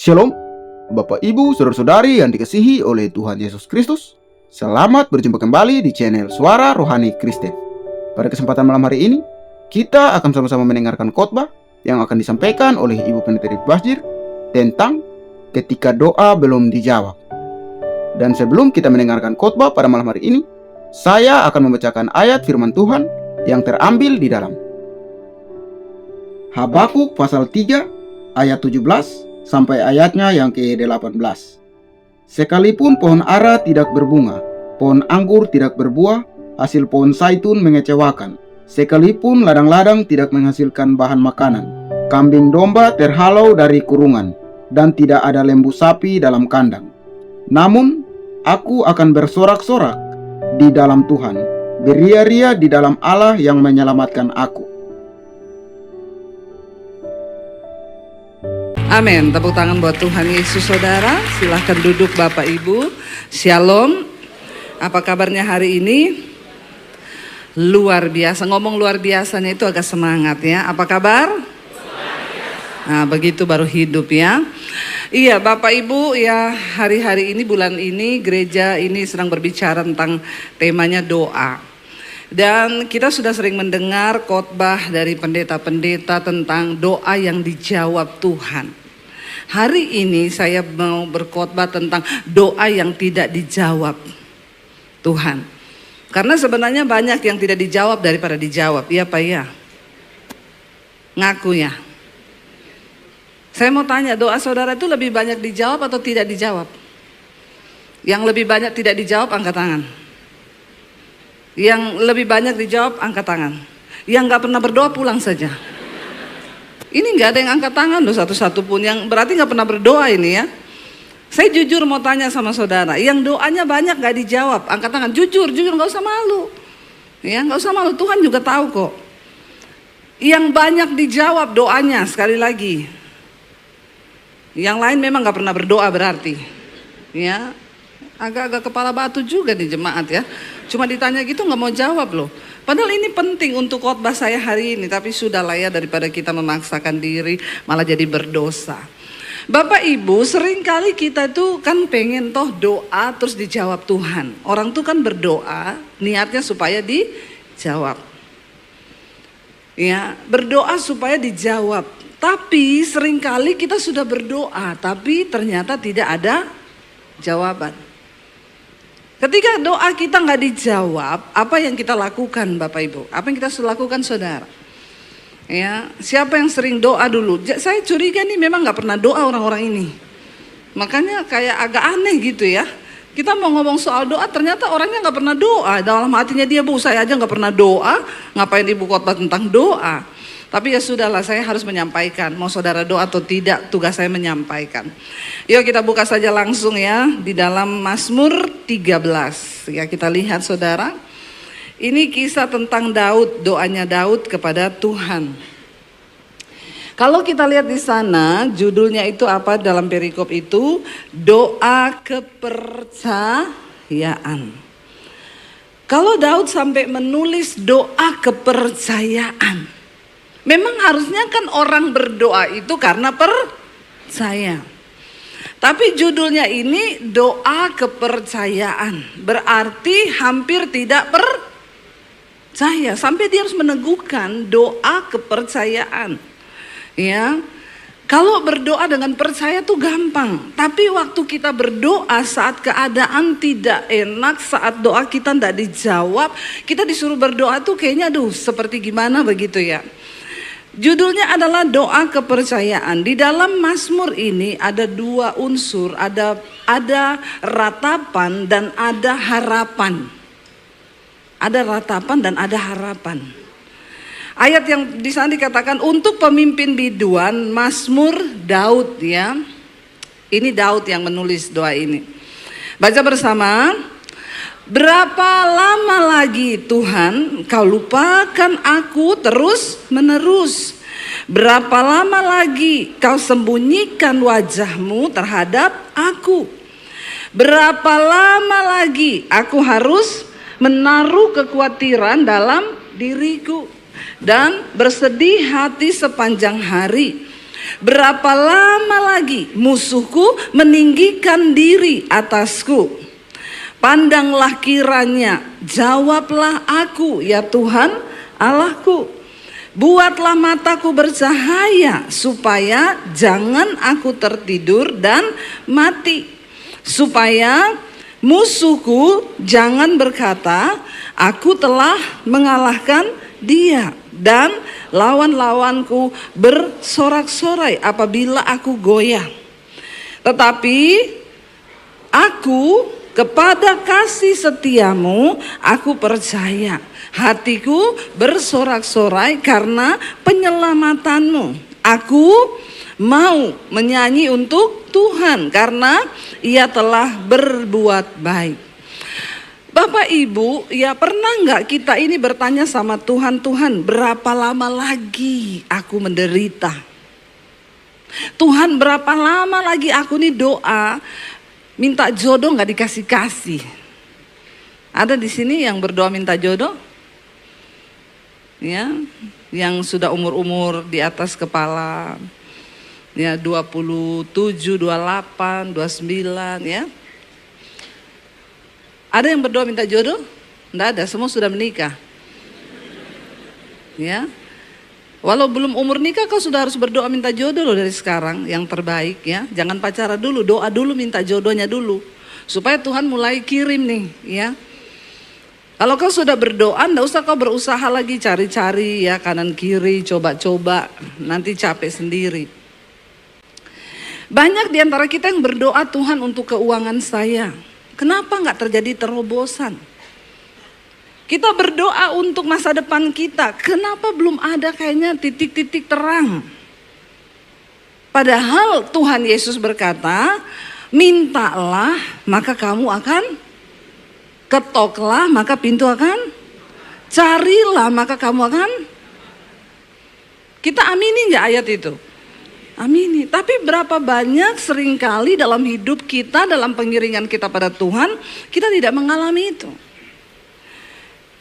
Shalom, Bapak Ibu, Saudara-saudari yang dikasihi oleh Tuhan Yesus Kristus. Selamat berjumpa kembali di channel Suara Rohani Kristen. Pada kesempatan malam hari ini, kita akan sama-sama mendengarkan khotbah yang akan disampaikan oleh Ibu Pendeta Basjir tentang ketika doa belum dijawab. Dan sebelum kita mendengarkan khotbah pada malam hari ini, saya akan membacakan ayat firman Tuhan yang terambil di dalam Habakuk pasal 3 ayat 17 sampai ayatnya yang ke-18. Sekalipun pohon ara tidak berbunga, pohon anggur tidak berbuah, hasil pohon zaitun mengecewakan. Sekalipun ladang-ladang tidak menghasilkan bahan makanan, kambing domba terhalau dari kurungan, dan tidak ada lembu sapi dalam kandang. Namun, aku akan bersorak-sorak di dalam Tuhan, beria-ria di dalam Allah yang menyelamatkan aku. Amin. Tepuk tangan buat Tuhan Yesus, saudara. Silahkan duduk Bapak Ibu. Shalom. Apa kabarnya hari ini? Luar biasa. Ngomong luar biasanya itu agak semangat ya. Apa kabar? Nah, begitu baru hidup ya. Iya Bapak Ibu ya, hari-hari ini, bulan ini gereja ini sedang berbicara tentang temanya doa. Dan kita sudah sering mendengar khotbah dari pendeta-pendeta tentang doa yang dijawab Tuhan. Hari ini saya mau berkhotbah tentang doa yang tidak dijawab Tuhan. Karena sebenarnya banyak yang tidak dijawab daripada dijawab. Iya Pak ya? Ngaku ya. Saya mau tanya, doa saudara itu lebih banyak dijawab atau tidak dijawab? Yang lebih banyak tidak dijawab angkat tangan. Yang lebih banyak dijawab angkat tangan. Yang gak pernah berdoa pulang saja. Ini gak ada yang angkat tangan loh satu-satu pun. Yang berarti gak pernah berdoa ini ya. Saya jujur mau tanya sama saudara, yang doanya banyak gak dijawab, angkat tangan. Jujur gak usah malu. Ya gak usah malu, Tuhan juga tahu kok. Yang banyak dijawab doanya, sekali lagi. Yang lain memang gak pernah berdoa berarti. Ya, agak-agak kepala batu juga di jemaat ya. Cuma ditanya gitu gak mau jawab loh. Padahal ini penting untuk khotbah saya hari ini. Tapi sudahlah ya, daripada kita memaksakan diri malah jadi berdosa. Bapak Ibu, seringkali kita tuh kan pengen toh doa terus dijawab Tuhan. Orang tuh kan berdoa niatnya supaya dijawab. Ya, berdoa supaya dijawab. Tapi seringkali kita sudah berdoa tapi ternyata tidak ada jawaban. Ketika doa kita nggak dijawab, apa yang kita lakukan Bapak Ibu? Apa yang kita lakukan saudara? Ya, siapa yang sering doa dulu? Saya curiga nih memang nggak pernah doa orang-orang ini. Makanya kayak agak aneh gitu ya. Kita mau ngomong soal doa, ternyata orangnya nggak pernah doa. Dalam hatinya dia, Bu, saya aja nggak pernah doa. Ngapain ibu khotbah tentang doa? Tapi ya sudahlah, saya harus menyampaikan. Mau saudara doa atau tidak, tugas saya menyampaikan. Yuk kita buka saja langsung ya di dalam Mazmur 13. Ya kita lihat saudara. Ini kisah tentang Daud, doanya Daud kepada Tuhan. Kalau kita lihat di sana, judulnya itu apa dalam perikop itu? Doa kepercayaan. Kalau Daud sampai menulis doa kepercayaan, memang harusnya kan orang berdoa itu karena percaya. Tapi judulnya ini doa kepercayaan. Berarti hampir tidak percaya. Sampai dia harus meneguhkan doa kepercayaan. Ya. Kalau berdoa dengan percaya tuh gampang. Tapi waktu kita berdoa saat keadaan tidak enak, saat doa kita tidak dijawab, kita disuruh berdoa tuh kayaknya seperti gimana begitu ya. Judulnya adalah doa kepercayaan. Di dalam Mazmur ini ada dua unsur, ada ratapan dan ada harapan. Ada ratapan dan ada harapan. Ayat yang di sana dikatakan untuk pemimpin biduan Mazmur Daud ya. Ini Daud yang menulis doa ini. Baca bersama. Berapa lama lagi Tuhan kau lupakan aku terus menerus? Berapa lama lagi kau sembunyikan wajahmu terhadap aku? Berapa lama lagi aku harus menaruh kekhawatiran dalam diriku dan bersedih hati sepanjang hari? Berapa lama lagi musuhku meninggikan diri atasku? Pandanglah kiranya, jawablah aku ya Tuhan Allahku. Buatlah mataku bercahaya supaya jangan aku tertidur dan mati. Supaya musuhku jangan berkata, aku telah mengalahkan dia, dan lawan-lawanku bersorak-sorai apabila aku goyah. Tetapi aku kepada kasih setiamu aku percaya. Hatiku bersorak-sorai karena penyelamatanmu. Aku mau menyanyi untuk Tuhan karena Ia telah berbuat baik. Bapak Ibu, ya pernah nggak kita ini bertanya sama Tuhan, Tuhan berapa lama lagi aku menderita? Tuhan berapa lama lagi aku nih doa, minta jodoh nggak dikasih-kasih? Ada di sini yang berdoa minta jodoh? Ya, yang sudah umur-umur di atas kepala, ya 27, 28, 29 ya. Ada yang berdoa minta jodoh? Enggak ada, semua sudah menikah. Ya. Walau belum umur nikah kau sudah harus berdoa minta jodoh loh dari sekarang, yang terbaik ya. Jangan pacaran dulu, doa dulu minta jodohnya dulu. Supaya Tuhan mulai kirim nih ya. Kalau kau sudah berdoa, enggak usah kau berusaha lagi cari-cari ya kanan kiri, coba-coba, nanti capek sendiri. Banyak di antara kita yang berdoa, Tuhan untuk keuangan saya. Kenapa nggak terjadi terobosan? Kita berdoa untuk masa depan kita. Kenapa belum ada kayaknya titik-titik terang? Padahal Tuhan Yesus berkata, mintalah maka kamu akan, ketoklah maka pintu akan, carilah maka kamu akan. Kita amini nggak ayat itu? Amini. Tapi berapa banyak seringkali dalam hidup kita, dalam pengiringan kita pada Tuhan, kita tidak mengalami itu.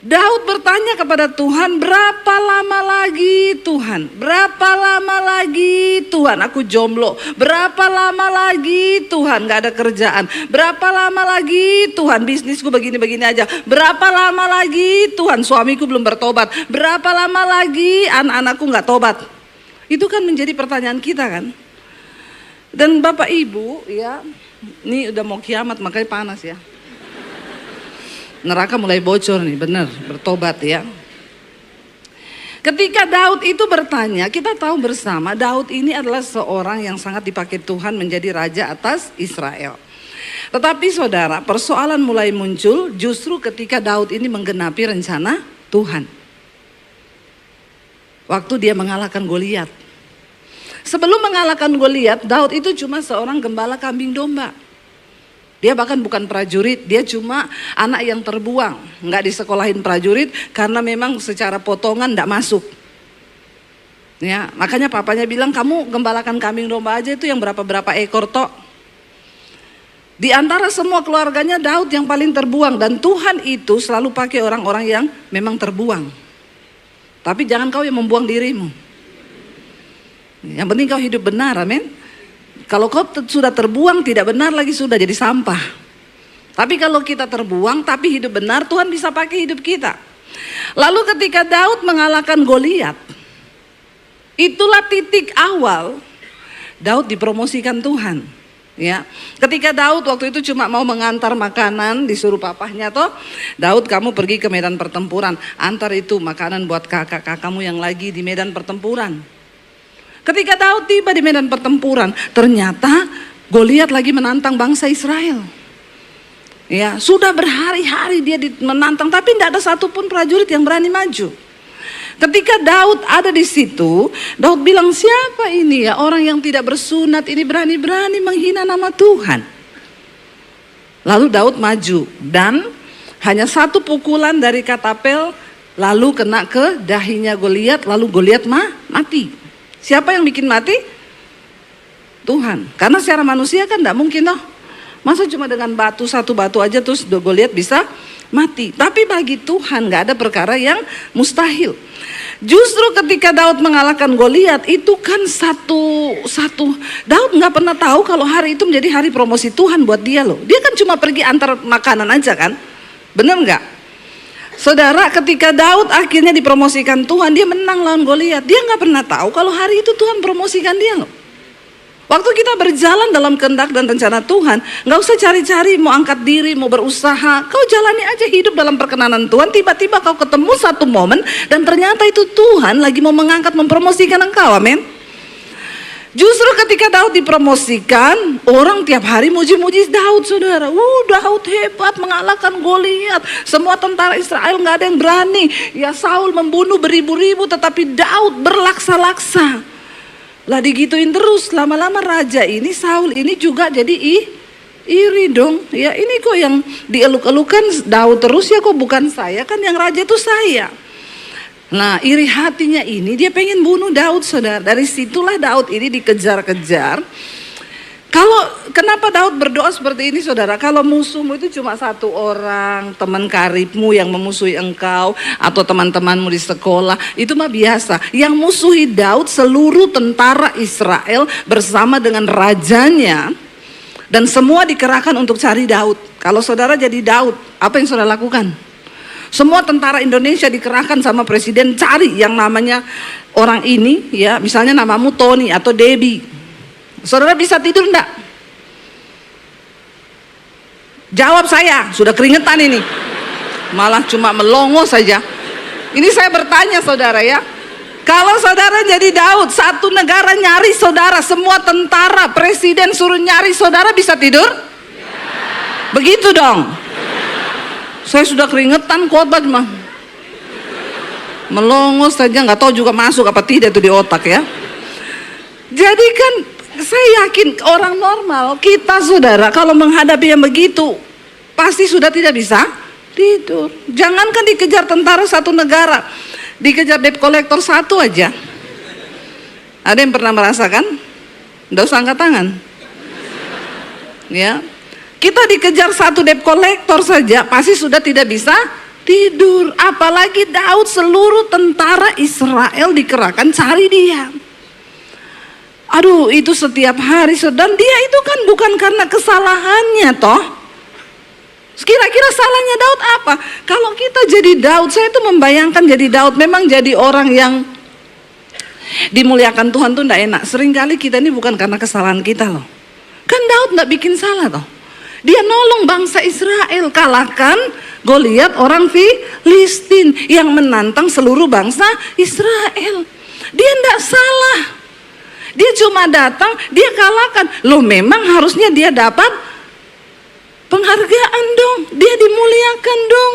Daud bertanya kepada Tuhan, berapa lama lagi Tuhan? Berapa lama lagi Tuhan aku jomblo? Berapa lama lagi Tuhan gak ada kerjaan? Berapa lama lagi Tuhan bisnisku begini-begini aja? Berapa lama lagi Tuhan suamiku belum bertobat? Berapa lama lagi anak-anakku gak tobat? Itu kan menjadi pertanyaan kita kan. Dan Bapak Ibu ya, ini udah mau kiamat makanya panas ya. Neraka mulai bocor nih, benar, bertobat ya. Ketika Daud itu bertanya, kita tahu bersama Daud ini adalah seorang yang sangat dipakai Tuhan menjadi raja atas Israel. Tetapi saudara, persoalan mulai muncul justru ketika Daud ini menggenapi rencana Tuhan. Waktu dia mengalahkan Goliat. Sebelum mengalahkan Goliat, Daud itu cuma seorang gembala kambing domba. Dia bahkan bukan prajurit, dia cuma anak yang terbuang. Nggak disekolahin prajurit karena memang secara potongan nggak masuk. Ya, makanya papanya bilang kamu gembalakan kambing domba aja itu yang berapa-berapa ekor tok. Di antara semua keluarganya Daud yang paling terbuang. Dan Tuhan itu selalu pakai orang-orang yang memang terbuang. Tapi jangan kau yang membuang dirimu. Yang penting kau hidup benar, amin. Kalau kau sudah terbuang tidak benar lagi sudah jadi sampah. Tapi kalau kita terbuang tapi hidup benar, Tuhan bisa pakai hidup kita. Lalu ketika Daud mengalahkan Goliat, itulah titik awal Daud dipromosikan Tuhan. Ya, ketika Daud waktu itu cuma mau mengantar makanan, disuruh papahnya toh, Daud kamu pergi ke medan pertempuran, antar itu makanan buat kakak-kakakmu yang lagi di medan pertempuran. Ketika Daud tiba di medan pertempuran, ternyata Goliat lagi menantang bangsa Israel. Ya, sudah berhari-hari dia menantang, tapi tidak ada satupun prajurit yang berani maju. Ketika Daud ada di situ, Daud bilang, siapa ini ya orang yang tidak bersunat ini berani-berani menghina nama Tuhan. Lalu Daud maju dan hanya satu pukulan dari katapel lalu kena ke dahinya Goliat, lalu Goliat mati. Siapa yang bikin mati? Tuhan. Karena secara manusia kan tidak mungkin toh. Masa cuma dengan batu, satu batu aja terus Goliat bisa mati. Tapi bagi Tuhan gak ada perkara yang mustahil. Justru ketika Daud mengalahkan Goliat itu kan satu Daud nggak pernah tahu kalau hari itu menjadi hari promosi Tuhan buat dia loh. Dia kan cuma pergi antar makanan aja kan, bener nggak? Saudara, ketika Daud akhirnya dipromosikan Tuhan, dia menang lawan Goliat. Dia nggak pernah tahu kalau hari itu Tuhan promosikan dia loh. Waktu kita berjalan dalam kehendak dan rencana Tuhan, nggak usah cari-cari mau angkat diri, mau berusaha. Kau jalani aja hidup dalam perkenanan Tuhan. Tiba-tiba kau ketemu satu momen dan ternyata itu Tuhan lagi mau mengangkat, mempromosikan engkau. Amin. Justru ketika Daud dipromosikan, orang tiap hari muji-muji Daud, saudara. Daud hebat mengalahkan Goliat. Semua tentara Israel nggak ada yang berani. Ya Saul membunuh beribu-ribu, tetapi Daud berlaksa-laksa. Lah digituin terus, lama-lama raja ini, Saul ini juga jadi iri dong. Ya ini kok yang dieluk-elukan Daud terus, ya kok bukan saya, kan yang raja itu saya. Nah iri hatinya ini dia pengen bunuh Daud, saudara. Dari situlah Daud ini dikejar-kejar. Kenapa Daud berdoa seperti ini, saudara? Kalau musuhmu itu cuma satu orang, teman karibmu yang memusuhi engkau, atau teman-temanmu di sekolah, itu mah biasa. Yang musuhi Daud seluruh tentara Israel bersama dengan rajanya, dan semua dikerahkan untuk cari Daud. Kalau saudara jadi Daud, apa yang saudara lakukan? Semua tentara Indonesia dikerahkan sama presiden cari yang namanya orang ini, ya misalnya namamu Tony atau Debbie. Saudara bisa tidur enggak? Jawab saya, sudah keringetan ini. Malah cuma melongo saja. Ini saya bertanya saudara ya. Kalau saudara jadi Daud, satu negara nyari saudara, semua tentara, presiden suruh nyari saudara, bisa tidur? Begitu dong. Saya sudah keringetan khotbah mah. Melongo saja, nggak tahu juga masuk apa tidak itu di otak ya. Jadi kan saya yakin orang normal kita, saudara, kalau menghadapi yang begitu pasti sudah tidak bisa tidur. Jangankan dikejar tentara satu negara, dikejar debt collector satu aja. Ada yang pernah merasakan? Nggak usah angkat tangan. Ya. Kita dikejar satu debt collector saja pasti sudah tidak bisa tidur. Apalagi Daud, seluruh tentara Israel dikerahkan cari dia. Aduh, itu setiap hari. Dan dia itu kan bukan karena kesalahannya toh. Kira-kira salahnya Daud apa? Kalau kita jadi Daud, saya itu membayangkan jadi Daud memang jadi orang yang dimuliakan Tuhan tuh enggak enak. Seringkali kita ini bukan karena kesalahan kita loh. Kan Daud enggak bikin salah toh. Dia nolong bangsa Israel kalahkan Goliat orang Filistin yang menantang seluruh bangsa Israel. Dia tidak salah. Dia cuma datang, dia kalahkan. Loh memang harusnya dia dapat penghargaan dong. Dia dimuliakan dong.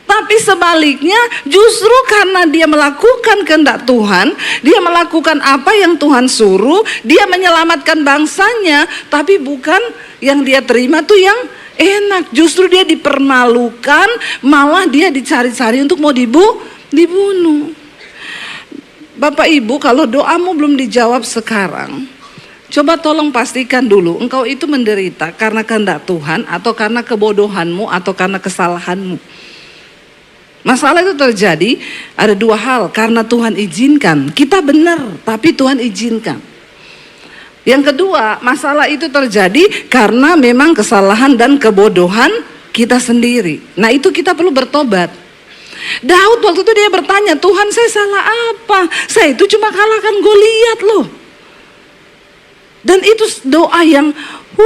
Tapi sebaliknya justru karena dia melakukan kehendak Tuhan, dia melakukan apa yang Tuhan suruh, dia menyelamatkan bangsanya, tapi bukan yang dia terima tuh yang enak. Justru dia dipermalukan, malah dia dicari-cari untuk mau dibunuh. Bapak Ibu, kalau doamu belum dijawab sekarang, coba tolong pastikan dulu engkau itu menderita karena kehendak Tuhan atau karena kebodohanmu atau karena kesalahanmu. Masalah itu terjadi ada dua hal, karena Tuhan izinkan. Kita benar, tapi Tuhan izinkan. Yang kedua, masalah itu terjadi karena memang kesalahan dan kebodohan kita sendiri. Nah itu kita perlu bertobat. Daud waktu itu dia bertanya, Tuhan saya salah apa? Saya itu cuma kalahkan Goliat loh. Dan itu doa yang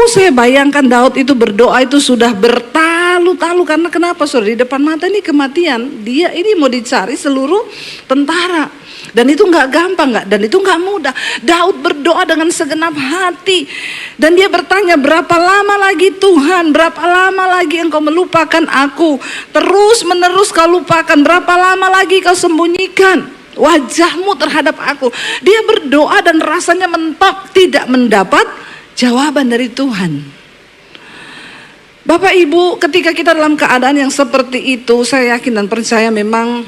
saya bayangkan Daud itu berdoa itu sudah bertalu-talu. Karena kenapa saudara? Di depan mata ini kematian. Dia ini mau dicari seluruh tentara. Dan itu gak gampang, dan itu gak mudah. Daud berdoa dengan segenap hati. Dan dia bertanya, berapa lama lagi Tuhan? Berapa lama lagi engkau melupakan aku? Terus menerus kau lupakan. Berapa lama lagi kau sembunyikan wajahmu terhadap aku? Dia berdoa dan rasanya mentok tidak mendapat jawaban dari Tuhan. Bapak Ibu, ketika kita dalam keadaan yang seperti itu, saya yakin dan percaya memang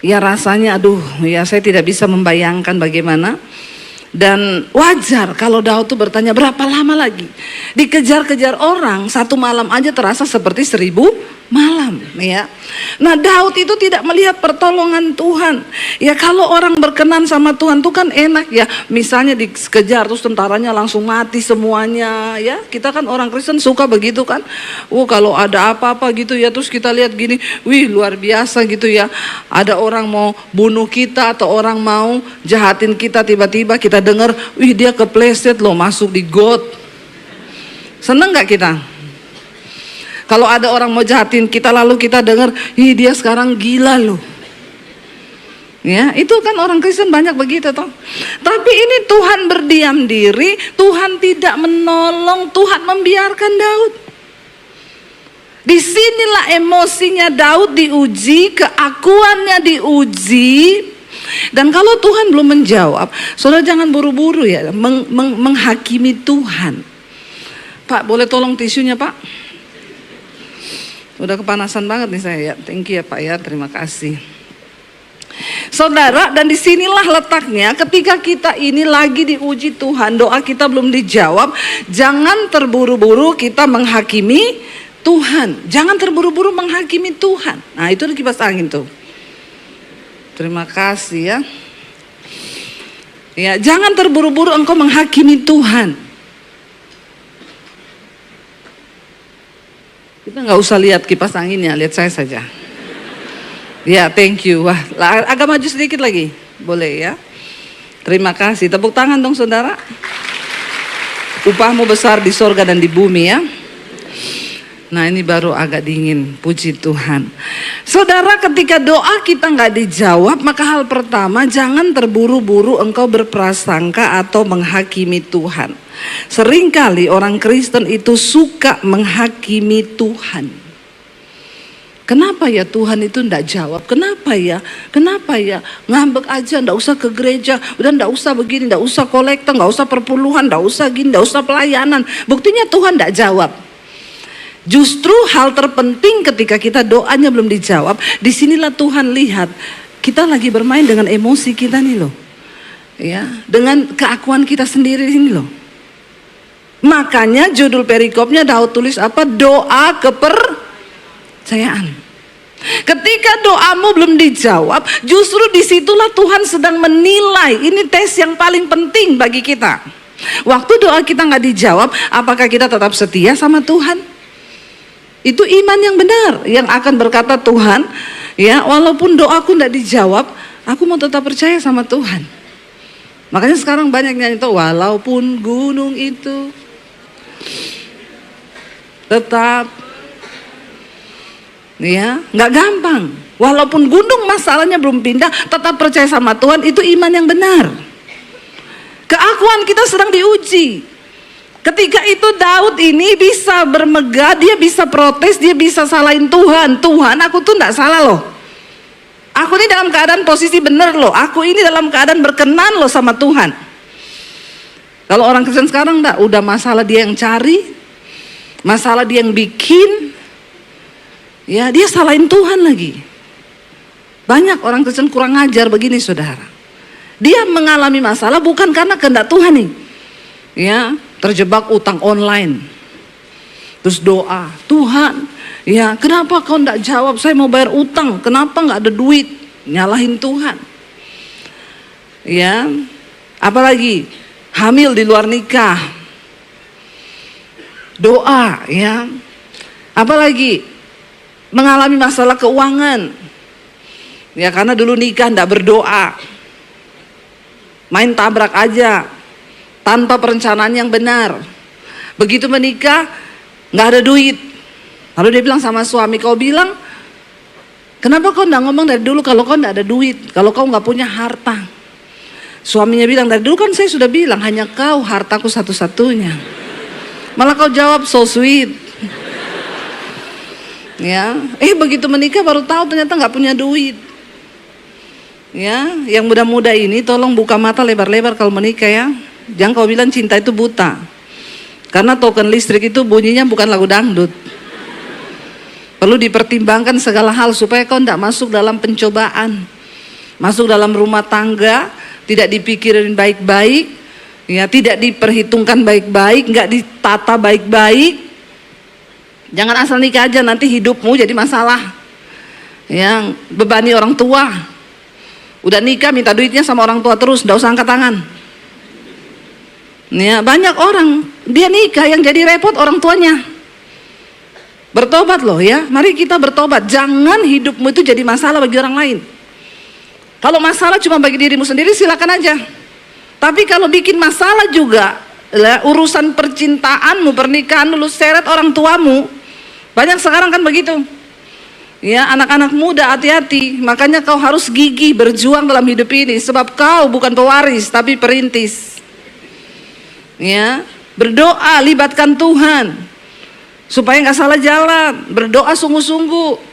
ya rasanya aduh ya saya tidak bisa membayangkan bagaimana. Dan wajar kalau Daud tuh bertanya berapa lama lagi. Dikejar-kejar orang, satu malam aja terasa seperti 1000 malam ya. Nah Daud itu tidak melihat pertolongan Tuhan. Ya kalau orang berkenan sama Tuhan tuh kan enak ya. Misalnya dikejar terus tentaranya langsung mati semuanya ya. Kita kan orang Kristen suka begitu kan. Kalau ada apa-apa gitu ya terus kita lihat gini, wih luar biasa gitu ya. Ada orang mau bunuh kita atau orang mau jahatin kita, tiba-tiba kita dengar, wih dia kepleset loh masuk di got. Seneng gak kita? Kalau ada orang mau jahatin kita lalu kita dengar, ih dia sekarang gila loh. Ya, itu kan orang Kristen banyak begitu toh. Tapi ini Tuhan berdiam diri, Tuhan tidak menolong, Tuhan membiarkan Daud. Disinilah emosinya Daud diuji, keakuannya diuji. Dan kalau Tuhan belum menjawab, saudara jangan buru-buru ya menghakimi Tuhan. Pak, boleh tolong tisunya Pak? Udah kepanasan banget nih saya ya. Thank you ya Pak ya, terima kasih. Saudara, dan disinilah letaknya ketika kita ini lagi diuji Tuhan, doa kita belum dijawab, jangan terburu-buru kita menghakimi Tuhan. Jangan terburu-buru menghakimi Tuhan. Nah itu kipas angin tuh. Terima kasih ya. Ya, jangan terburu-buru engkau menghakimi Tuhan. Kita nggak usah lihat kipas anginnya, lihat saya saja. Ya, thank you. Wah, agak maju sedikit lagi, boleh ya? Terima kasih. Tepuk tangan dong, saudara. Upahmu besar di sorga dan di bumi ya. Nah ini baru agak dingin, puji Tuhan. Saudara, ketika doa kita nggak dijawab, maka hal pertama jangan terburu-buru engkau berprasangka atau menghakimi Tuhan. Seringkali orang Kristen itu suka menghakimi Tuhan. Kenapa ya Tuhan itu nggak jawab? Kenapa ya? Kenapa ya? Ngambek aja, nggak usah ke gereja, udah nggak usah begini, nggak usah kolektor, nggak usah perpuluhan, nggak usah gini, nggak usah pelayanan. Buktinya Tuhan nggak jawab. Justru hal terpenting ketika kita doanya belum dijawab, disinilah Tuhan lihat kita lagi bermain dengan emosi kita nih loh, ya, dengan keakuan kita sendiri ini loh. Makanya judul perikopnya Daud tulis apa? Doa kepercayaan. Ketika doamu belum dijawab, justru disitulah Tuhan sedang menilai. Ini tes yang paling penting bagi kita. Waktu doa kita nggak dijawab, apakah kita tetap setia sama Tuhan? Itu iman yang benar, yang akan berkata Tuhan, ya walaupun doaku tidak dijawab, aku mau tetap percaya sama Tuhan. Makanya sekarang banyak nyanyi itu, walaupun gunung itu tetap, ya nggak gampang. Walaupun gunung masalahnya belum pindah, tetap percaya sama Tuhan, itu iman yang benar. Keakuan kita sedang diuji. Ketika itu Daud ini bisa bermegah, dia bisa protes, dia bisa salahin Tuhan. Tuhan, aku tuh enggak salah loh. Aku ini dalam keadaan posisi benar loh. Aku ini dalam keadaan berkenan loh sama Tuhan. Kalau orang Kristen sekarang enggak, udah masalah dia yang cari, masalah dia yang bikin, ya dia salahin Tuhan lagi. Banyak orang Kristen kurang ajar begini saudara. Dia mengalami masalah bukan karena kehendak Tuhan nih. Ya, terjebak utang online. Terus doa, Tuhan, ya kenapa kau enggak jawab? Saya mau bayar utang, kenapa enggak ada duit? Nyalahin Tuhan. Ya, apalagi hamil di luar nikah. Doa, ya. Apalagi mengalami masalah keuangan. Ya karena dulu nikah enggak berdoa. Main tabrak aja. Tanpa perencanaan yang benar. Begitu menikah nggak ada duit. Lalu dia bilang sama suami, kau bilang kenapa kau nggak ngomong dari dulu kalau kau nggak ada duit, kalau kau nggak punya harta. Suaminya bilang dari dulu kan saya sudah bilang hanya kau hartaku satu-satunya. Malah kau jawab so sweet. Ya, begitu menikah baru tahu ternyata nggak punya duit. Ya, yang muda-muda ini tolong buka mata lebar-lebar kalau menikah ya. Jangan kau bilang cinta itu buta. Karena token listrik itu bunyinya bukan lagu dangdut. Perlu dipertimbangkan segala hal supaya kau tidak masuk dalam pencobaan. Masuk dalam rumah tangga, tidak dipikirin baik-baik. Ya, tidak diperhitungkan baik-baik, nggak ditata baik-baik. Jangan asal nikah aja, nanti hidupmu jadi masalah. Yang bebani orang tua. Udah nikah minta duitnya sama orang tua terus, nggak usah angkat tangan. Ya, banyak orang dia nikah yang jadi repot orang tuanya. Bertobat loh ya, mari kita bertobat. Jangan hidupmu itu jadi masalah bagi orang lain. Kalau masalah cuma bagi dirimu sendiri silakan aja. Tapi kalau bikin masalah juga, urusan percintaanmu, pernikahan lu seret orang tuamu. Banyak sekarang kan begitu. Ya, anak-anak muda hati-hati. Makanya kau harus gigih berjuang dalam hidup ini, sebab kau bukan pewaris tapi perintis. Ya, berdoa, libatkan Tuhan supaya nggak salah jalan. Berdoa sungguh-sungguh.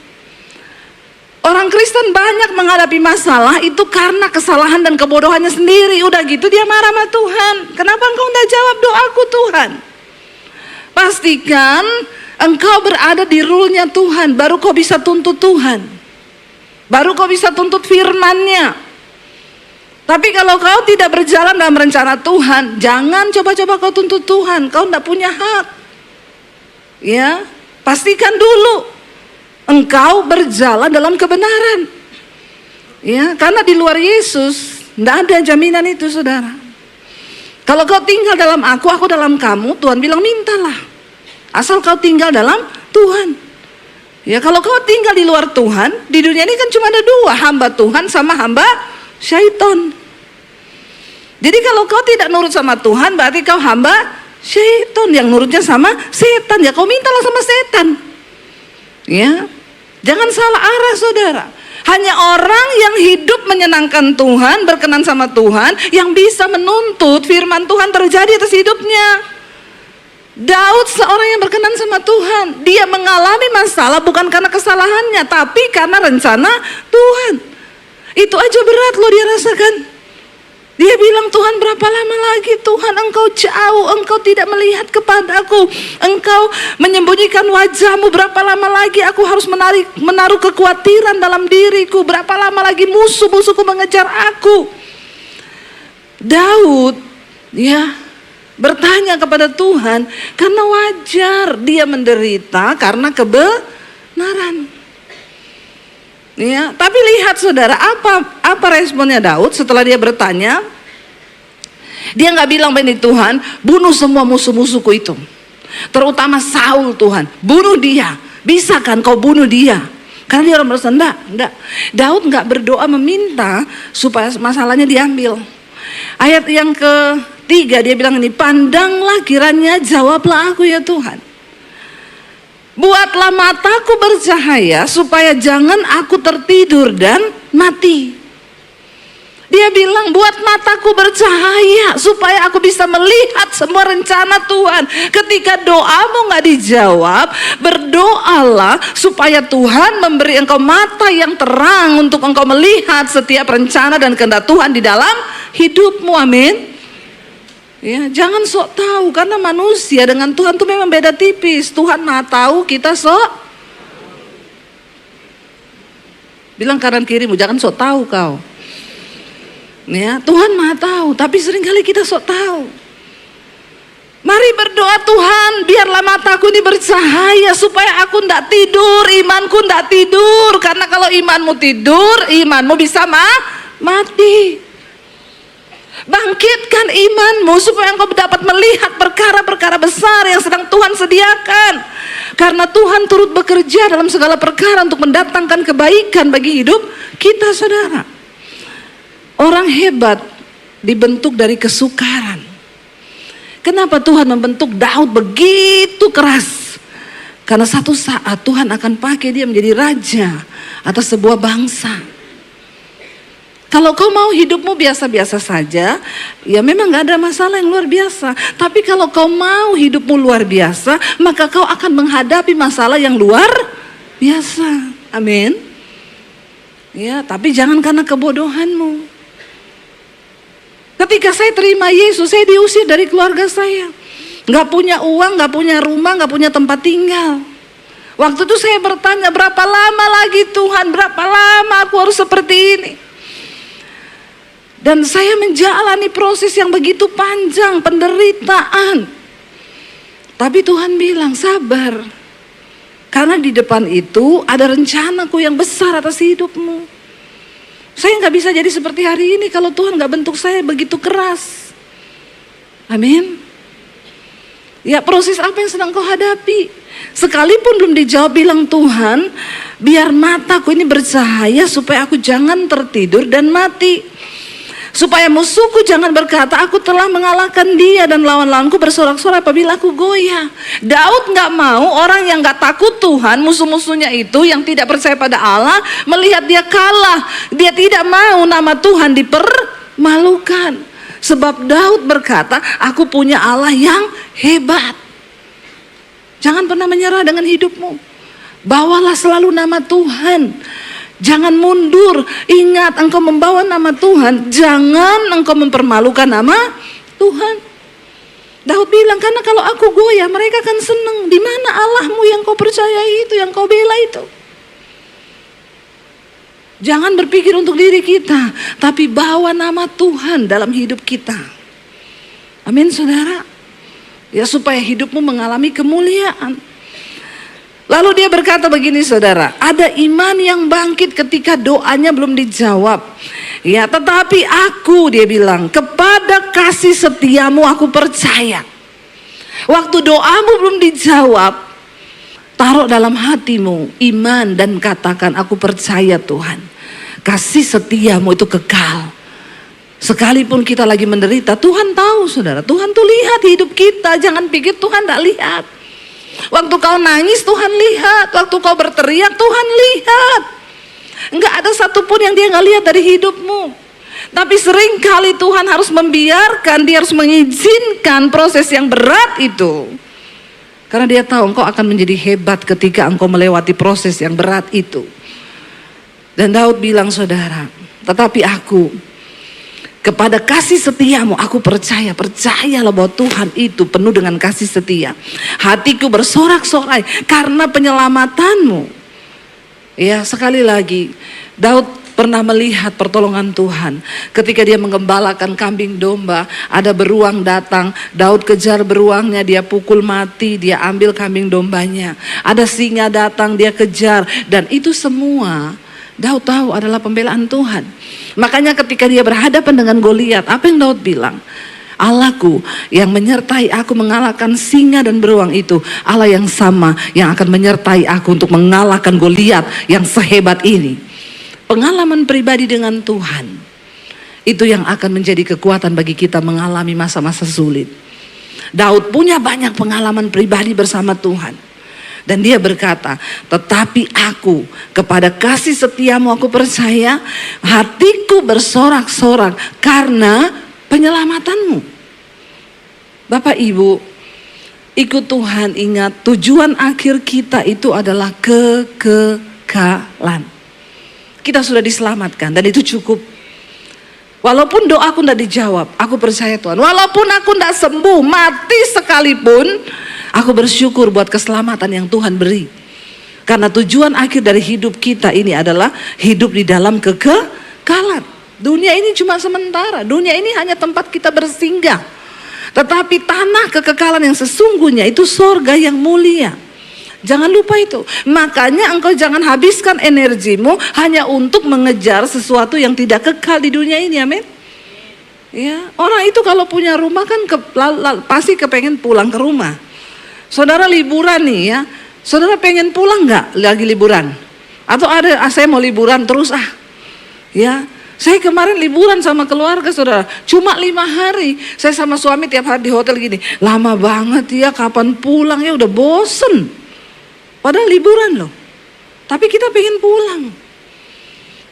Orang Kristen banyak menghadapi masalah itu karena kesalahan dan kebodohannya sendiri. Udah gitu dia marah sama Tuhan. Kenapa engkau tidak jawab doaku Tuhan? Pastikan engkau berada di rule-nya Tuhan, baru kau bisa tuntut Tuhan. Baru kau bisa tuntut firman-Nya. Tapi kalau kau tidak berjalan dalam rencana Tuhan, jangan coba-coba kau tuntut Tuhan. Kau tidak punya hak. Ya, pastikan dulu engkau berjalan dalam kebenaran. Ya, karena di luar Yesus tidak ada jaminan itu, saudara. Kalau kau tinggal dalam aku dalam kamu, Tuhan bilang mintalah. Asal kau tinggal dalam Tuhan. Ya, kalau kau tinggal di luar Tuhan, di dunia ini kan cuma ada dua, hamba Tuhan sama hamba syaitan. Jadi kalau kau tidak nurut sama Tuhan, berarti kau hamba syaitan yang nurutnya sama setan. Ya, kau mintalah sama setan. Ya, jangan salah arah, saudara. Hanya orang yang hidup menyenangkan Tuhan, berkenan sama Tuhan, yang bisa menuntut firman Tuhan terjadi atas hidupnya. Daud seorang yang berkenan sama Tuhan. Dia mengalami masalah bukan karena kesalahannya, tapi karena rencana Tuhan. Itu aja berat loh dia rasakan. Dia bilang, Tuhan berapa lama lagi Tuhan engkau jauh, engkau tidak melihat kepadaku, engkau menyembunyikan wajahmu, berapa lama lagi aku harus menaruh kekhawatiran dalam diriku, berapa lama lagi musuh-musuhku mengejar aku. Daud ya bertanya kepada Tuhan karena wajar dia menderita karena kebenaran. Ya, tapi lihat saudara, apa responnya Daud setelah dia bertanya? Dia nggak bilang begini, Tuhan bunuh semua musuh-musuhku itu, terutama Saul, Tuhan bunuh dia. Bisa kan kau bunuh dia? Karena dia orang merasa enggak. Daud nggak berdoa meminta supaya masalahnya diambil. Ayat yang ketiga dia bilang ini, pandanglah kiranya jawablah aku ya Tuhan. Buatlah mataku bercahaya supaya jangan aku tertidur dan mati. Dia bilang buat mataku bercahaya supaya aku bisa melihat semua rencana Tuhan. Ketika doamu gak dijawab, berdoalah supaya Tuhan memberi engkau mata yang terang untuk engkau melihat setiap rencana dan kehendak Tuhan di dalam hidupmu. Amin. Ya, jangan sok tahu, karena manusia dengan Tuhan tuh memang beda tipis. Tuhan maha tahu, kita sok. Bilang kanan kirimu, jangan sok tahu kau. Ya, Tuhan maha tahu, tapi seringkali kita sok tahu. Mari berdoa, Tuhan biarlah mataku ini bercahaya supaya aku tidak tidur, imanku tidak tidur. Karena kalau imanmu tidur, imanmu bisa mati. Bangkitkan imanmu supaya engkau dapat melihat perkara-perkara besar yang sedang Tuhan sediakan. Karena Tuhan turut bekerja dalam segala perkara untuk mendatangkan kebaikan bagi hidup kita, saudara. Orang hebat dibentuk dari kesukaran. Kenapa Tuhan membentuk Daud begitu keras? Karena satu saat Tuhan akan pakai dia menjadi raja atas sebuah bangsa. Kalau kau mau hidupmu biasa-biasa saja, ya memang gak ada masalah yang luar biasa. Tapi kalau kau mau hidupmu luar biasa, maka kau akan menghadapi masalah yang luar biasa. Amin. Ya, tapi jangan karena kebodohanmu. Ketika saya terima Yesus, saya diusir dari keluarga saya. Gak punya uang, gak punya rumah, gak punya tempat tinggal. Waktu itu saya bertanya, berapa lama lagi Tuhan, berapa lama aku harus seperti ini? Dan saya menjalani proses yang begitu panjang, penderitaan. Tapi Tuhan bilang sabar. Karena di depan itu ada rencanaku yang besar atas hidupmu. Saya nggak bisa jadi seperti hari ini kalau Tuhan nggak bentuk saya begitu keras. Amin. Ya, proses apa yang sedang kau hadapi? Sekalipun belum dijawab, bilang Tuhan, biar mataku ini bercahaya supaya aku jangan tertidur dan mati. Supaya musuhku jangan berkata, aku telah mengalahkan dia, dan lawan-lawanku bersorak-sorai apabila aku goyah. Daud gak mau orang yang gak takut Tuhan, musuh-musuhnya itu yang tidak percaya pada Allah, melihat dia kalah. Dia tidak mau nama Tuhan dipermalukan. Sebab Daud berkata, aku punya Allah yang hebat. Jangan pernah menyerah dengan hidupmu. Bawalah selalu nama Tuhan. Jangan mundur. Ingat, engkau membawa nama Tuhan. Jangan engkau mempermalukan nama Tuhan. Daud bilang, karena kalau aku goyah, mereka akan senang. Di mana Allahmu yang kau percaya itu, yang kau bela itu? Jangan berpikir untuk diri kita, tapi bawa nama Tuhan dalam hidup kita. Amin, saudara. Ya, supaya hidupmu mengalami kemuliaan. Lalu dia berkata begini, saudara, ada iman yang bangkit ketika doanya belum dijawab. Ya, tetapi aku, dia bilang, kepada kasih setiamu aku percaya. Waktu doamu belum dijawab, taruh dalam hatimu iman dan katakan, aku percaya Tuhan. Kasih setiamu itu kekal. Sekalipun kita lagi menderita, Tuhan tahu, saudara. Tuhan tuh lihat hidup kita, jangan pikir Tuhan tidak lihat. Waktu kau nangis Tuhan lihat, waktu kau berteriak Tuhan lihat. Enggak ada satupun yang dia nggak lihat dari hidupmu. Tapi seringkali Tuhan harus membiarkan, dia harus mengizinkan proses yang berat itu. Karena dia tahu engkau akan menjadi hebat ketika engkau melewati proses yang berat itu. Dan Daud bilang, saudara, tetapi aku, kepada kasih setiamu aku percaya. Percayalah bahwa Tuhan itu penuh dengan kasih setia. Hatiku bersorak-sorai karena penyelamatanmu. Ya, sekali lagi, Daud pernah melihat pertolongan Tuhan. Ketika dia menggembalakan kambing domba, ada beruang datang, Daud kejar beruangnya, dia pukul mati, dia ambil kambing dombanya. Ada singa datang, dia kejar, dan itu semua Daud tahu adalah pembelaan Tuhan. Makanya ketika dia berhadapan dengan Goliat, apa yang Daud bilang? Allahku yang menyertai aku mengalahkan singa dan beruang itu, Allah yang sama yang akan menyertai aku untuk mengalahkan Goliat yang sehebat ini. Pengalaman pribadi dengan Tuhan, itu yang akan menjadi kekuatan bagi kita mengalami masa-masa sulit. Daud punya banyak pengalaman pribadi bersama Tuhan. Dan dia berkata, tetapi aku kepada kasih setiamu aku percaya, hatiku bersorak-sorak karena penyelamatanmu. Bapak Ibu, ikut Tuhan, ingat tujuan akhir kita itu adalah kekekalan. Kita sudah diselamatkan dan itu cukup. Walaupun doaku tidak dijawab, aku percaya Tuhan. Walaupun aku tidak sembuh, mati sekalipun, aku bersyukur buat keselamatan yang Tuhan beri. Karena tujuan akhir dari hidup kita ini adalah hidup di dalam kekekalan. Dunia ini cuma sementara, dunia ini hanya tempat kita bersinggah. Tetapi tanah kekekalan yang sesungguhnya itu sorga yang mulia. Jangan lupa itu. Makanya engkau jangan habiskan energimu hanya untuk mengejar sesuatu yang tidak kekal di dunia ini, amin. Ya, orang itu kalau punya rumah kan pasti kepengen pulang ke rumah. Saudara liburan nih ya, saudara pengen pulang nggak lagi liburan? Atau ada, saya mau liburan terus ya. Saya kemarin liburan sama keluarga, saudara, cuma 5 hari. Saya sama suami tiap hari di hotel gini, lama banget ya, kapan pulang ya, udah bosen. Padahal liburan loh, tapi kita pengen pulang.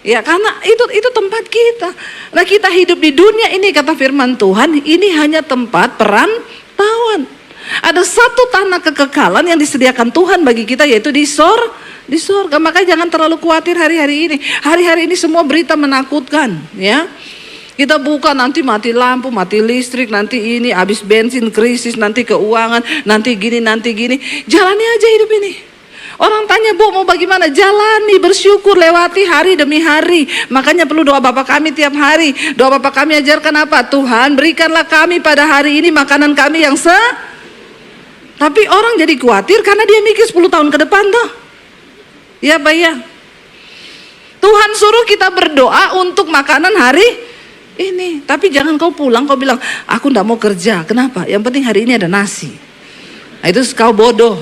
Ya karena itu tempat kita. Nah kita hidup di dunia ini, kata firman Tuhan, ini hanya tempat perantauan. Ada satu tanah kekekalan yang disediakan Tuhan bagi kita, yaitu di sorga. Makanya jangan terlalu khawatir hari-hari ini. Hari-hari ini semua berita menakutkan, ya. Kita buka nanti mati lampu, mati listrik, nanti ini habis bensin, krisis, nanti keuangan, nanti gini. Jalani aja hidup ini. Orang tanya, Bu mau bagaimana? Jalani, bersyukur, lewati hari demi hari. Makanya perlu doa Bapa kami tiap hari. Doa Bapa kami ajarkan apa? Tuhan berikanlah kami pada hari ini makanan kami yang Tapi orang jadi khawatir karena dia mikir 10 tahun ke depan tuh. Ya Pak ya. Tuhan suruh kita berdoa untuk makanan hari ini. Tapi jangan kau pulang kau bilang, aku enggak mau kerja. Kenapa? Yang penting hari ini ada nasi. Nah, itu kau bodoh.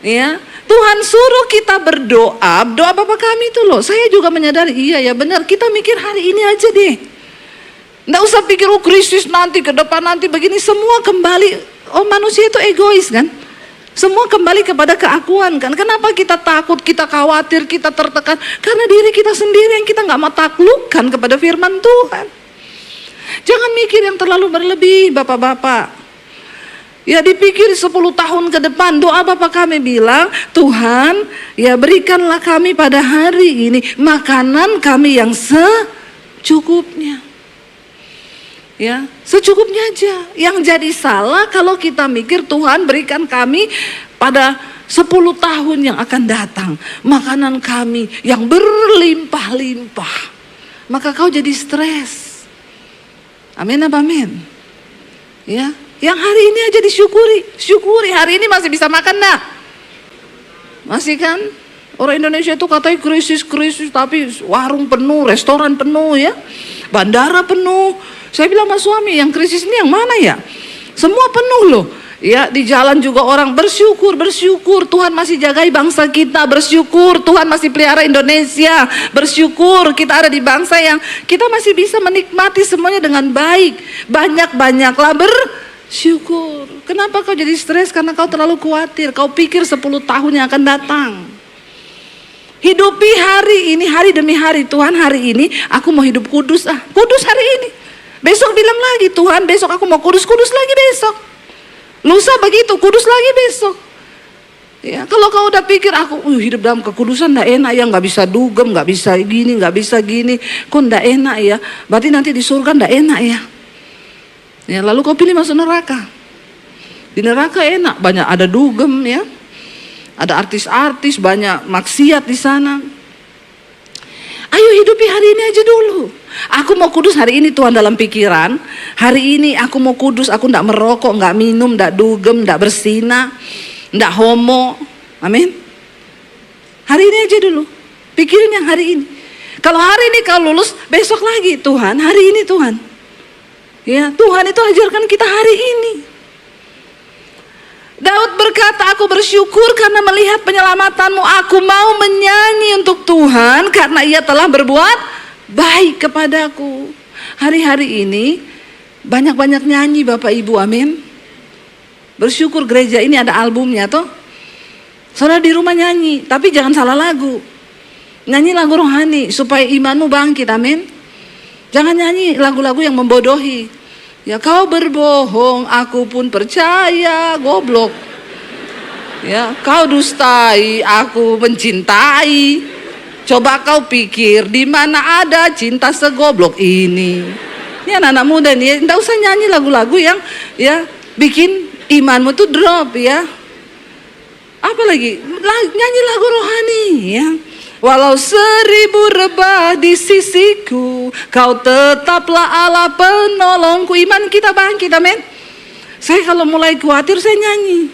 Ya. Tuhan suruh kita berdoa, doa Bapa kami itu loh. Saya juga menyadari, iya ya benar, kita mikir hari ini aja deh. Nggak usah pikir, oh krisis nanti, ke depan nanti begini. Semua kembali, oh manusia itu egois kan. Semua kembali kepada keakuan kan. Kenapa kita takut, kita khawatir, kita tertekan? Karena diri kita sendiri yang kita nggak mau taklukkan kepada firman Tuhan. Jangan mikir yang terlalu berlebih Bapak-bapak. Ya dipikir 10 tahun ke depan, doa Bapa kami bilang, Tuhan ya berikanlah kami pada hari ini makanan kami yang secukupnya. Ya, secukupnya aja. Yang jadi salah kalau kita mikir Tuhan berikan kami pada 10 tahun yang akan datang makanan kami yang berlimpah-limpah. Maka kau jadi stres. Amin apa amin? Ya. Yang hari ini aja disyukuri. Syukuri hari ini masih bisa makan dah. Masih kan? Orang Indonesia itu katanya krisis-krisis, tapi warung penuh, restoran penuh ya. Bandara penuh. Saya bilang sama suami, yang krisis ini yang mana ya? Semua penuh loh. Ya, di jalan juga orang bersyukur Tuhan masih jagai bangsa kita, bersyukur Tuhan masih pelihara Indonesia, bersyukur kita ada di bangsa yang kita masih bisa menikmati semuanya dengan baik. Banyak-banyaklah bersyukur. Kenapa kau jadi stres? Karena kau terlalu khawatir. Kau pikir 10 tahun yang akan datang. Hidupi hari ini, hari demi hari. Tuhan hari ini aku mau hidup kudus. Kudus hari ini. Besok bilang lagi, Tuhan besok aku mau kudus lagi besok. Lusa begitu, kudus lagi besok. Ya, kalau kau udah pikir aku hidup dalam kekudusan enggak enak ya, enggak bisa dugem, enggak bisa gini, kok enggak enak ya. Berarti nanti di surga enggak enak ya. Ya, lalu kau pilih masuk neraka. Di neraka enak, banyak ada dugem ya. Ada artis-artis, banyak maksiat di sana. Ayo hidupi hari ini aja dulu. Aku mau kudus hari ini Tuhan dalam pikiran. Hari ini aku mau kudus, aku enggak merokok, enggak minum, enggak dugem, enggak berzina, enggak homo. Amin. Hari ini aja dulu. Pikirin yang hari ini. Kalau hari ini kau lulus, besok lagi Tuhan, hari ini Tuhan. Ya, Tuhan itu ajarkan kita hari ini. Daud berkata, aku bersyukur karena melihat penyelamatanmu. Aku mau menyanyi untuk Tuhan karena ia telah berbuat baik kepadaku. Hari-hari ini banyak-banyak nyanyi Bapak Ibu, amin. Bersyukur gereja ini ada albumnya toh. Saudara di rumah nyanyi, tapi jangan salah lagu. Nyanyi lagu rohani supaya imanmu bangkit, amin. Jangan nyanyi lagu-lagu yang membodohi. Ya kau berbohong, aku pun percaya, goblok. Ya kau dustai, aku mencintai. Coba kau pikir di mana ada cinta segoblok ini. Ini anak-anak muda nih, enggak usah nyanyi lagu-lagu yang ya bikin imanmu tuh drop ya. Apalagi nyanyi lagu rohani ya. Walau 1000 rebah di sisiku, kau tetaplah Allah penolongku. Iman kita bangkit, amin. Saya kalau mulai khawatir saya nyanyi.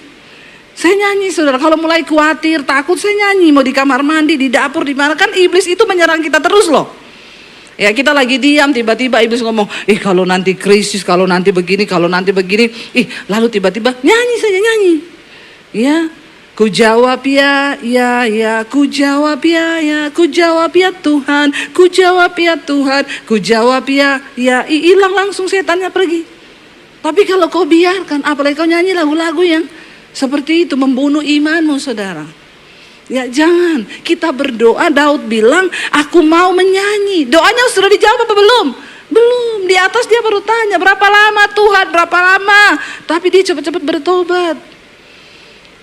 Saya nyanyi saudara, kalau mulai khawatir, takut saya nyanyi. Mau di kamar mandi, di dapur, di mana. Kan iblis itu menyerang kita terus loh. Ya kita lagi diam, tiba-tiba iblis ngomong, kalau nanti krisis, kalau nanti begini, lalu tiba-tiba nyanyi saja, nyanyi. Ya. Ku jawab ya, ku jawab ya, ku jawab ya Tuhan, ku jawab ya Tuhan, ku jawab ya, hilang langsung setannya pergi. Tapi kalau kau biarkan, apalagi kau nyanyi lagu-lagu yang seperti itu, membunuh imanmu saudara. Ya jangan, kita berdoa, Daud bilang, aku mau menyanyi. Doanya sudah dijawab apa belum? Belum, di atas dia baru tanya, berapa lama Tuhan, berapa lama? Tapi dia cepat-cepat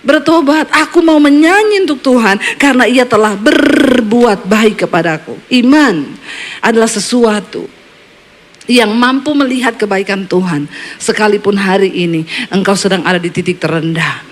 bertobat, aku mau menyanyi untuk Tuhan karena ia telah berbuat baik kepadaku. Iman adalah sesuatu yang mampu melihat kebaikan Tuhan sekalipun hari ini engkau sedang ada di titik terendah.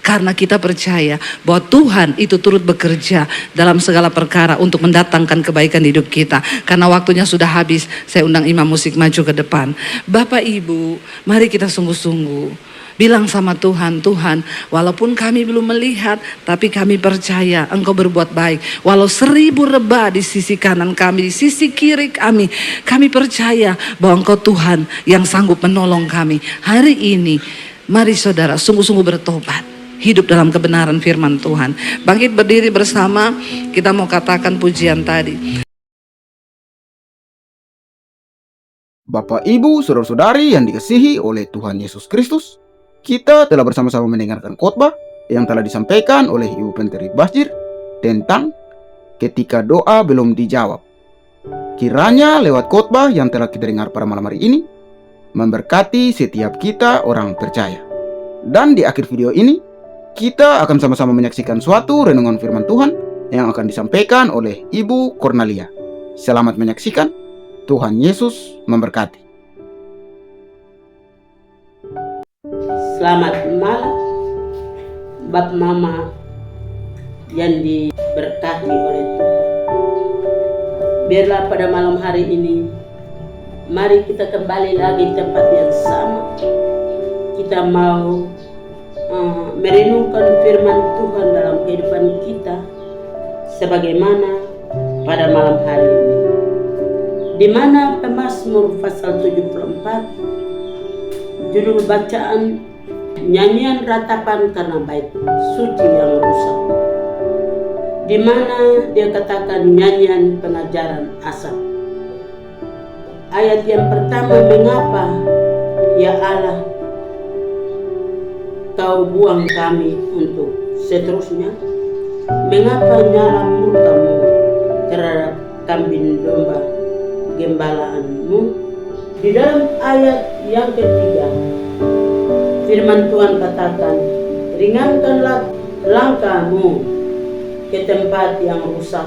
Karena kita percaya bahwa Tuhan itu turut bekerja dalam segala perkara untuk mendatangkan kebaikan di hidup kita. Karena waktunya sudah habis, saya undang imam musik maju ke depan. Bapak Ibu, mari kita sungguh-sungguh bilang sama Tuhan, Tuhan, walaupun kami belum melihat, tapi kami percaya Engkau berbuat baik. Walau 1000 rebah di sisi kanan kami, di sisi kiri kami percaya bahwa Engkau Tuhan yang sanggup menolong kami. Hari ini, mari saudara sungguh-sungguh bertobat. Hidup dalam kebenaran firman Tuhan. Bangkit berdiri bersama, kita mau katakan pujian tadi. Bapak, Ibu, saudara-saudari yang dikasihi oleh Tuhan Yesus Kristus, kita telah bersama-sama mendengarkan khotbah yang telah disampaikan oleh Ibu Penteri Basjir tentang ketika doa belum dijawab. Kiranya lewat khotbah yang telah kita dengar pada malam hari ini memberkati setiap kita orang percaya. Dan di akhir video ini kita akan sama-sama menyaksikan suatu renungan firman Tuhan yang akan disampaikan oleh Ibu Cornelia. Selamat menyaksikan. Tuhan Yesus memberkati. Selamat malam, Bapak Mama yang diberkati oleh Tuhan. Biarlah pada malam hari ini, mari kita kembali lagi di tempat yang sama. Kita mau merenungkan firman Tuhan dalam kehidupan kita sebagaimana pada malam hari ini, di mana Pemazmur pasal 74 judul bacaan nyanyian ratapan karena bait suci yang rusak, di mana dia katakan nyanyian pengajaran Asaf. Ayat yang pertama, mengapa ya Allah Kau buang kami untuk seterusnya? Mengapa nyala murkamu terhadap kambing domba gembalaanmu? Di dalam ayat yang ketiga, firman Tuhan katakan, ringankanlah langkahmu ke tempat yang rusak,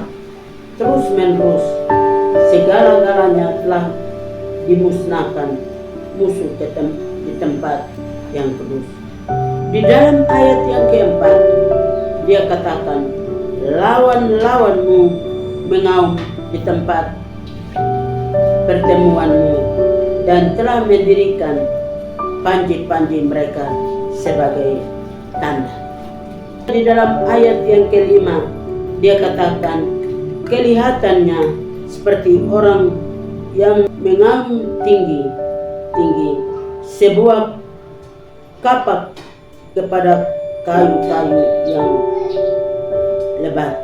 terus menerus segala-galanya telah dimusnahkan musuh di tempat yang kudus. Di dalam ayat yang keempat, dia katakan, lawan-lawanmu mengaum di tempat pertemuanmu dan telah mendirikan panji-panji mereka sebagai tanda. Di dalam ayat yang kelima, dia katakan, kelihatannya seperti orang yang mengaum tinggi sebuah kapak kepada kayu-kayu yang lebat.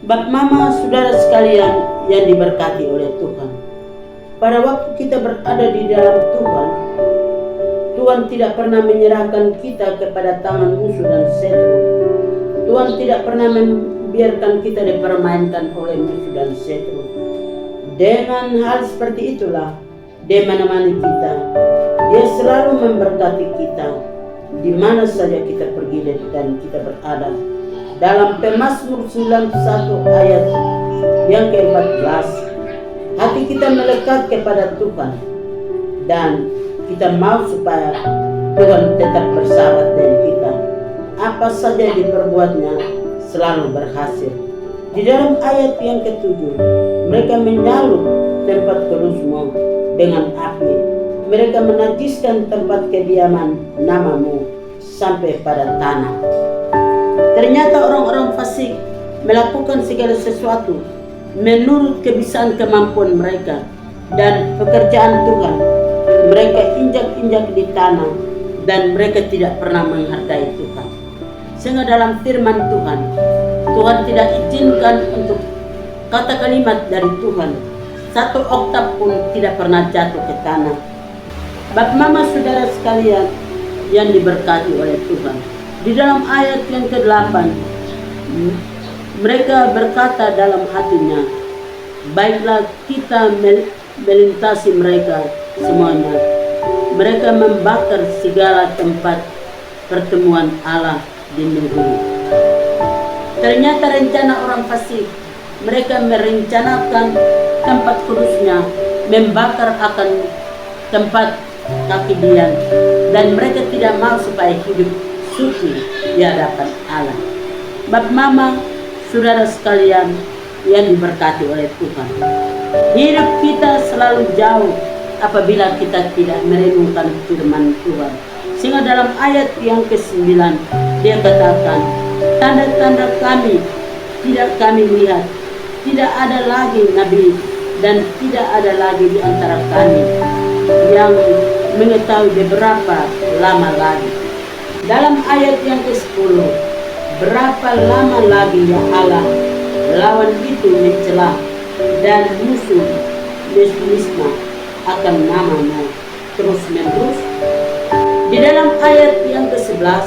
Bapak Mama, saudara sekalian yang diberkati oleh Tuhan, pada waktu kita berada di dalam Tuhan, Tuhan tidak pernah menyerahkan kita kepada tangan musuh dan seteru. Tuhan tidak pernah membiarkan kita dipermainkan oleh musuh dan seteru. Dengan hal seperti itulah Dia menemani kita. Dia selalu memberkati kita di mana saja kita pergi dan kita berada. Dalam Pemazmur 91 ayat yang ke-14, hati kita melekat kepada Tuhan dan kita mau supaya Tuhan tetap bersahabat dengan kita. Apa saja yang diperbuatnya selalu berhasil. Di dalam ayat yang ke-7, mereka menyalut tempat kudusmu dengan api. Mereka menajiskan tempat kediaman namamu sampai pada tanah. Ternyata orang-orang fasik melakukan segala sesuatu menurut kebisaan kemampuan mereka dan pekerjaan Tuhan. Mereka injak-injak di tanah dan mereka tidak pernah menghargai Tuhan. Sehingga dalam firman Tuhan, Tuhan tidak izinkan untuk kata kalimat dari Tuhan satu oktav pun tidak pernah jatuh ke tanah. Bapak Mama saudara sekalian yang diberkati oleh Tuhan, di dalam ayat yang ke-8 mereka berkata dalam hatinya, baiklah kita melintasi mereka semuanya. Mereka membakar segala tempat pertemuan Allah di negeri. Ternyata rencana orang fasik, mereka merencanakan tempat kudusnya, membakar akan tempat kaki Dian, dan mereka tidak mau supaya hidup suci di hadapan Allah. Bapak, Mama, saudara sekalian yang diberkati oleh Tuhan, hidup kita selalu jauh apabila kita tidak merenungkan firman Tuhan. Sehingga dalam ayat yang ke-9 dia katakan, tanda-tanda kami tidak kami lihat, tidak ada lagi nabi dan tidak ada lagi di antara kami yang mengetahui beberapa lama lagi. Dalam ayat yang ke-10, berapa lama lagi ya Allah lawan itu mencela dan musuh Yesusma akan namamu terus menerus. Di dalam ayat yang ke-11,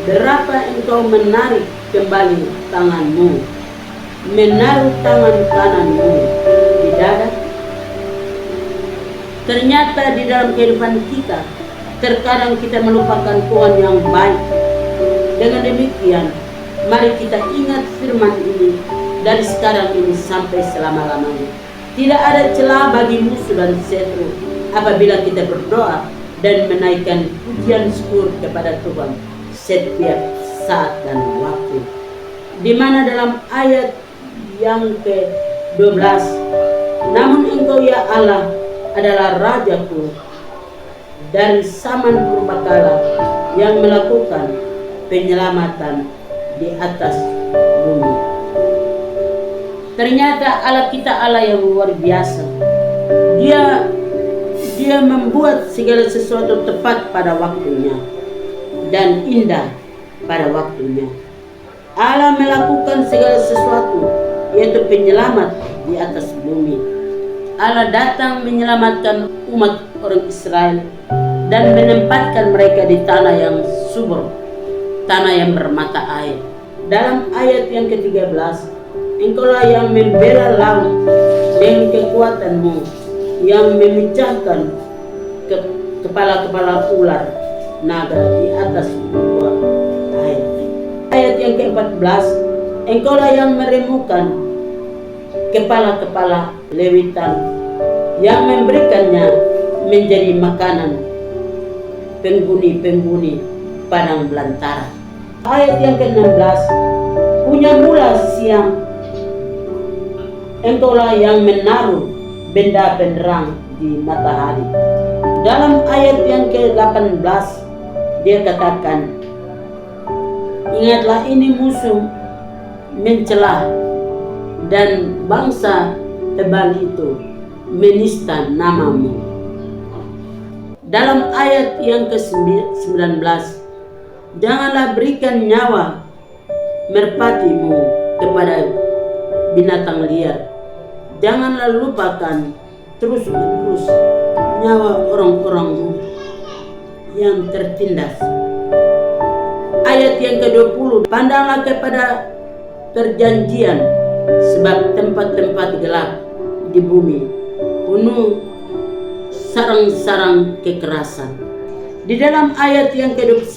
berapa engkau menarik kembali tanganmu, menaruh tangan kananmu di dada. Ternyata di dalam kehidupan kita, terkadang kita melupakan Tuhan yang baik. Dengan demikian, mari kita ingat firman ini dari sekarang ini sampai selama-lamanya. Tidak ada celah bagi musuh dan setan apabila kita berdoa dan menaikkan pujian syukur kepada Tuhan setiap saat dan waktu. Di mana dalam ayat yang ke-12, namun engkau ya Allah adalah Rajaku dari zaman purbakala yang melakukan penyelamatan di atas bumi. Ternyata Allah kita Allah yang luar biasa. Dia membuat segala sesuatu tepat pada waktunya dan indah pada waktunya. Allah melakukan segala sesuatu, yaitu penyelamat di atas bumi. Allah datang menyelamatkan umat orang Israel dan menempatkan mereka di tanah yang subur, tanah yang bermata air. Dalam ayat yang ke-13, engkaulah yang membela laut dengan kekuatanmu, yang memecahkan kepala-kepala ular naga di atas muka air. Ayat yang ke-14, engkaulah yang meremukkan kepala-kepala lewitan, yang memberikannya menjadi makanan penghuni-penghuni padang belantara. Ayat yang ke-16, punya mula siang, engkaulah yang menaruh benda penerang di matahari. Dalam ayat yang ke-18 dia katakan, ingatlah ini musuh mencela dan bangsa tebal itu menista namamu. Dalam ayat yang ke-19, janganlah berikan nyawa merpatimu kepada binatang liar. Janganlah lupakan terus-menerus nyawa orang-orangmu yang tertindas. Ayat yang ke-20, pandanglah kepada perjanjian, sebab tempat-tempat gelap di bumi penuh sarang-sarang kekerasan. Di dalam ayat yang ke-21,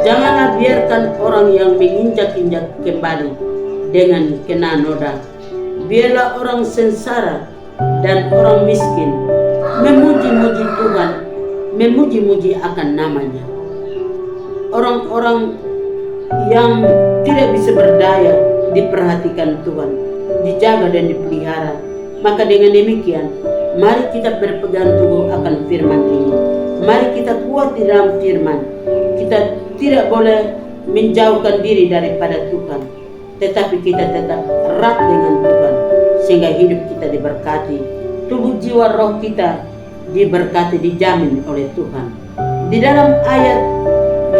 janganlah biarkan orang yang menginjak-injak kembali dengan kena noda. Biarlah orang sengsara dan orang miskin memuji-muji Tuhan, memuji-muji akan namanya. Orang-orang yang tidak bisa berdaya diperhatikan Tuhan, dijaga dan dipelihara. Maka dengan demikian, mari kita berpegang teguh akan firman ini. Mari kita kuat di dalam firman. Kita tidak boleh menjauhkan diri daripada Tuhan, tetapi kita tetap erat dengan Tuhan, sehingga hidup kita diberkati, tubuh jiwa roh kita diberkati, dijamin oleh Tuhan. Di dalam ayat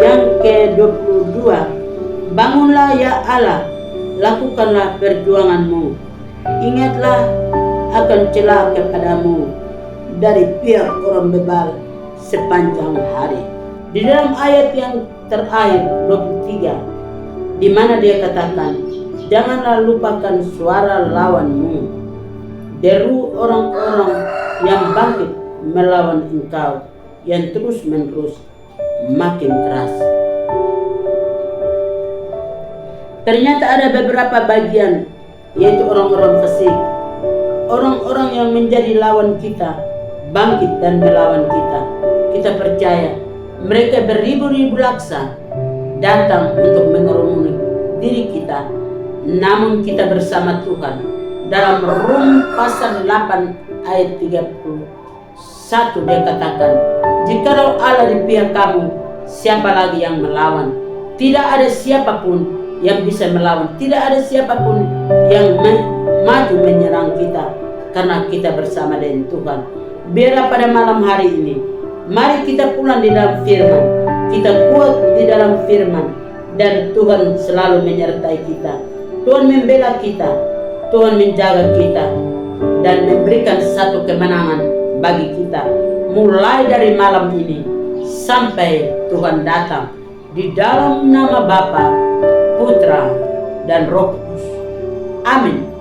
yang ke-22, bangunlah ya Allah, lakukanlah perjuanganmu, ingatlah akan celah kepadamu dari pihak orang bebal sepanjang hari. Di dalam ayat yang terakhir 23, di mana dia katakan, janganlah lupakan suara lawanmu, deru orang-orang yang bangkit melawan engkau, yang terus-menerus makin keras. Ternyata ada beberapa bagian, yaitu orang-orang fasik, orang-orang yang menjadi lawan kita bangkit dan melawan kita. Kita percaya mereka beribu-ribu laksa datang untuk mengerumuni diri kita, namun kita bersama Tuhan. Dalam Rum pasal 8 ayat 31 dia katakan, jikalau Allah di pihak kamu, siapa lagi yang melawan? Tidak ada siapapun yang bisa melawan, tidak ada siapapun yang maju menyerang kita, karena kita bersama dengan Tuhan. Biarlah pada malam hari ini, mari kita pulang di dalam firman, kita kuat di dalam firman, dan Tuhan selalu menyertai kita. Tuhan membela kita, Tuhan menjaga kita, dan memberikan satu kemenangan bagi kita, mulai dari malam ini sampai Tuhan datang. Di dalam nama Bapa, Putra, dan Roh Kudus. Amin.